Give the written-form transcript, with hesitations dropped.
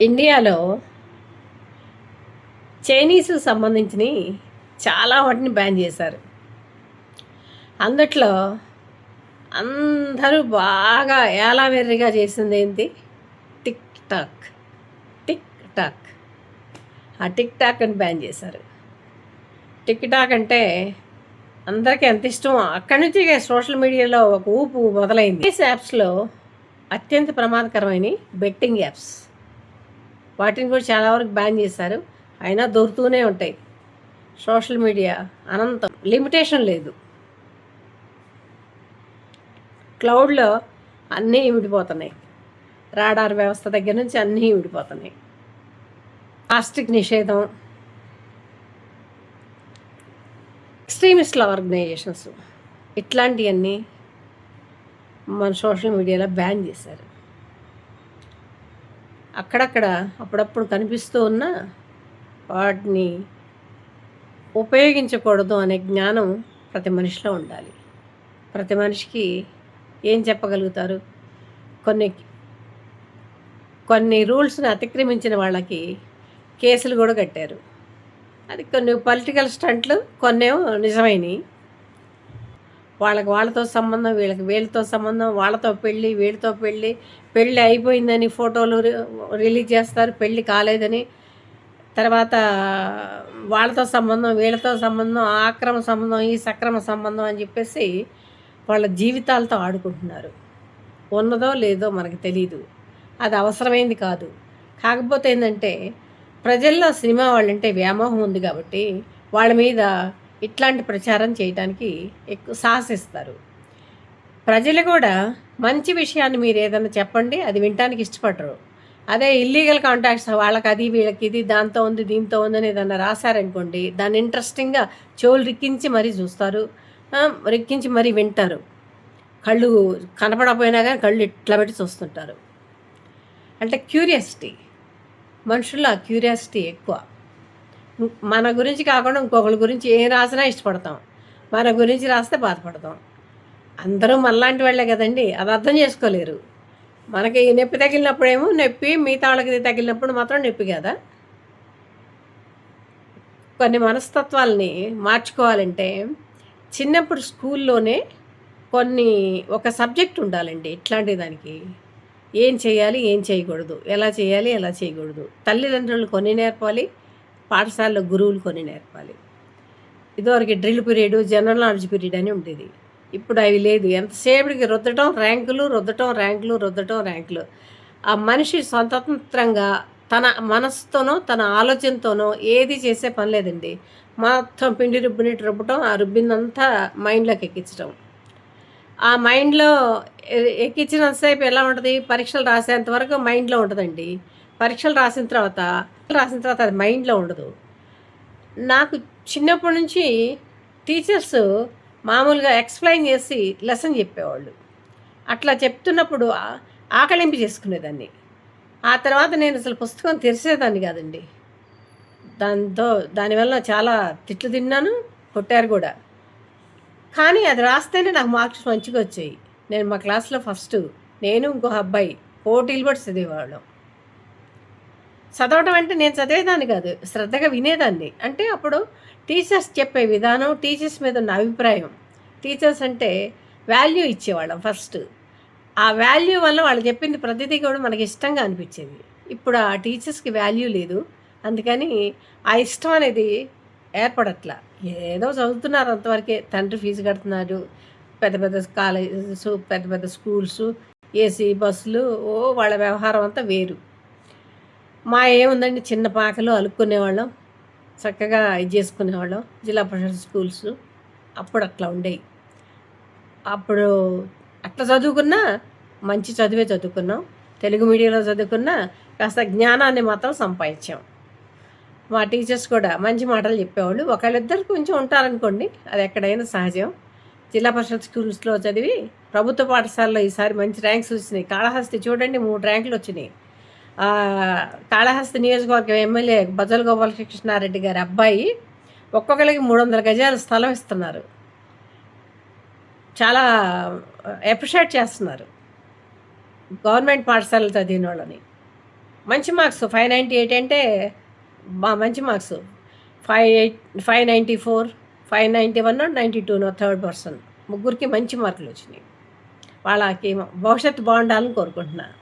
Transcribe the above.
ఇండియాలో చైనీస్‌కి సంబంధించినయి చాలా వాటిని బ్యాన్ చేశారు. అందుట్లో అందరూ బాగా ఏలావెర్రిగా చేసిందేంటి? TikTok. TikTok. ఆ టిక్ టాక్‌ని బ్యాన్ చేశారు. టిక్ టాక్ అంటే అందరికీ ఎంత ఇష్టమో అక్కడి నుంచి ఇక సోషల్ మీడియాలో ఒక ఊపు మొదలైంది. ఈ యాప్స్‌లో అత్యంత ప్రమాదకరమైనయి బెట్టింగ్ యాప్స్. వాటిని కూడా చాలా వరకు బ్యాన్ చేశారు. అయినా దొరుకుతూనే ఉంటాయి. సోషల్ మీడియా అనంతం, లిమిటేషన్ లేదు. క్లౌడ్లో అన్నీ ఇమిడిపోతున్నాయి. రాడార్ వ్యవస్థ దగ్గర నుంచి అన్నీ ఇమిడిపోతున్నాయి. ప్లాస్టిక్ నిషేధం, ఎక్స్ట్రీమిస్టుల ఆర్గనైజేషన్స్ ఇట్లాంటివన్నీ మన సోషల్ మీడియాలో బ్యాన్ చేశారు. అక్కడక్కడ అప్పుడప్పుడు కనిపిస్తూ ఉన్న వాటిని ఉపయోగించకూడదు అనే జ్ఞానం ప్రతి మనిషిలో ఉండాలి. ప్రతి మనిషికి ఏం చెప్పగలుగుతారు? కొన్ని కొన్ని రూల్స్ని అతిక్రమించిన వాళ్ళకి కేసులు కూడా కట్టారు. అది కొన్ని పొలిటికల్ స్టంట్లు, కొన్నేమో నిజమైనవి. వాళ్ళతో సంబంధం, వీళ్ళతో సంబంధం, వాళ్ళతో పెళ్ళి, వీళ్ళతో పెళ్ళి అయిపోయిందని ఫోటోలు రిలీజ్ చేస్తారు, పెళ్ళి కాలేదని. తర్వాత వాళ్ళతో సంబంధం, వీళ్ళతో సంబంధం, ఆక్రమ సంబంధం, ఈ సక్రమ సంబంధం అని చెప్పేసి వాళ్ళ జీవితాలతో ఆడుకుంటున్నారు. ఉన్నదో లేదో మనకు తెలీదు. అది అవసరమైంది కాదు. కాకపోతే ఏంటంటే ప్రజల్లో సినిమా వాళ్ళంటే వ్యామోహం ఉంది కాబట్టి వాళ్ళ మీద ఇట్లాంటి ప్రచారం చేయడానికి ఎక్కువ సాహసిస్తారు. ప్రజలు కూడా మంచి విషయాన్ని మీరు ఏదైనా చెప్పండి, అది వినటానికి ఇష్టపడరు. అదే ఇల్లీగల్ కాంటాక్ట్స్ వాళ్ళకి అది, వీళ్ళకి ఇది, దాంతో ఉంది, దీంతో ఉందని ఏదన్నా రాశారనుకోండి, దాన్ని ఇంట్రెస్టింగ్గా చెవులు రిక్కించి మరీ చూస్తారు, రిక్కించి మరీ వింటారు. కళ్ళు కనపడకపోయినా కానీ కళ్ళు ఇట్లా పెట్టి చూస్తుంటారు. అంటే క్యూరియాసిటీ, మనుషుల్లో ఆ క్యూరియాసిటీ ఎక్కువ. మన గురించి కాకుండా ఇంకొకరి గురించి ఏం రాసినా ఇష్టపడతాం, మన గురించి రాస్తే బాధపడతాం. అందరూ మనలాంటి వాళ్ళే కదండి, అది అర్థం చేసుకోలేరు. మనకి నొప్పి తగిలినప్పుడేమో నొప్పి, మిగతా వాళ్ళకి తగిలినప్పుడు మాత్రం నొప్పి కదా. కొన్ని మనస్తత్వాలని మార్చుకోవాలంటే చిన్నప్పుడు స్కూల్లోనే ఒక సబ్జెక్ట్ ఉండాలండి. ఇట్లాంటి దానికి ఏం చేయాలి, ఏం చేయకూడదు, ఎలా చేయాలి, ఎలా చేయకూడదు, తల్లిదండ్రులు కొన్ని నేర్పాలి, పాఠశాలలో గురువులు కొన్ని నేర్పాలి. ఇదివరకు drill period, general knowledge period అని ఉండేది. ఇప్పుడు అవి లేదు. ఎంతసేపటికి రుద్దటం ర్యాంకులు. ఆ మనిషి స్వతంత్రంగా తన మనసుతోనో తన ఆలోచనతోనో ఏది చేసే పని లేదండి. మొత్తం పిండి రుబ్బటం, ఆ రుబ్బిందంతా మైండ్లోకి ఎక్కించడం. ఆ మైండ్లో ఎక్కించినంతసేపు ఎలా ఉంటుంది? పరీక్షలు రాసేంత వరకు మైండ్లో ఉంటుందండి. పరీక్షలు రాసిన తర్వాత అది మైండ్లో ఉండదు. నాకు చిన్నప్పటి నుంచి టీచర్స్ మామూలుగా ఎక్స్ప్లెయిన్ చేసి లెసన్ చెప్పేవాళ్ళు. అట్లా చెప్తున్నప్పుడు ఆకలింపు చేసుకునేదాన్ని. ఆ తర్వాత నేను అసలు పుస్తకం తెరిచేదాన్ని కాదండి. దానివల్ల చాలా తిట్లు తిన్నాను, కొట్టారు కూడా. కానీ అది రాస్తేనే నాకు మార్క్స్ మంచిగా వచ్చాయి. నేను మా క్లాస్లో ఫస్ట్, నేను ఇంకో అబ్బాయి పోటీలు పడి చదివేవాళ్ళం. చదవటం అంటే నేను చదివేదాన్ని కాదు, శ్రద్ధగా వినేదాన్ని. అంటే అప్పుడు టీచర్స్ చెప్పే విధానం, టీచర్స్ మీద ఉన్న అభిప్రాయం, టీచర్స్ అంటే వాల్యూ ఇచ్చేవాళ్ళం ఫస్ట్. ఆ వాల్యూ వల్ల వాళ్ళు చెప్పింది ప్రతిదీ కూడా మనకి ఇష్టంగా అనిపించేది. ఇప్పుడు ఆ టీచర్స్కి వాల్యూ లేదు. అందుకని ఆ ఇష్టం అనేది ఏర్పడట్లా. ఏదో చదువుతున్నారు అంతవరకే. తండ్రి ఫీజు కడుతున్నారు, పెద్ద పెద్ద కాలేజెస్, పెద్ద పెద్ద స్కూల్స్, ఏసీ బస్సులు, వాళ్ళ వ్యవహారం అంతా వేరు. ఏముందండి, చిన్న పాకలు అలుక్కునేవాళ్ళం, చక్కగా ఇది చేసుకునేవాళ్ళం. జిల్లా పరిషత్ స్కూల్స్ అప్పుడు అట్లా ఉండేవి. అప్పుడు అట్లా చదువుకున్నా మంచి చదివే చదువుకున్నాం. తెలుగు మీడియంలో చదువుకున్నా కాస్త జ్ఞానాన్ని మాత్రం సంపాదించాం. మా టీచర్స్ కూడా మంచి మాటలు చెప్పేవాళ్ళు. ఒకళ్ళిద్దరు కొంచెం ఉంటారనుకోండి, అది ఎక్కడైనా సహజం. జిల్లా పరిషత్ స్కూల్స్లో చదివి ప్రభుత్వ పాఠశాలలో ఈసారి మంచి ర్యాంక్స్ వచ్చినాయి. కాళహస్తి చూడండి, 3 ర్యాంకులు వచ్చినాయి. కాళహస్తి నియోజకవర్గం ఎమ్మెల్యే బొజ్జల గోపాలకృష్ణారెడ్డి గారి అబ్బాయి ఒక్కొక్కరికి 300 గజాల స్థలం ఇస్తున్నారు. చాలా అప్రిషియేట్ చేస్తున్నారు గవర్నమెంట్ పాఠశాలలు చదివిన వాళ్ళని. మంచి మార్క్స్ 598 అంటే మంచి మార్క్స్. 594, 591, 92 థర్డ్ పర్సన్ ముగ్గురికి మంచి మార్కులు వచ్చినాయి. వాళ్ళకి భవిష్యత్తు బాగుండాలని కోరుకుంటున్నాను.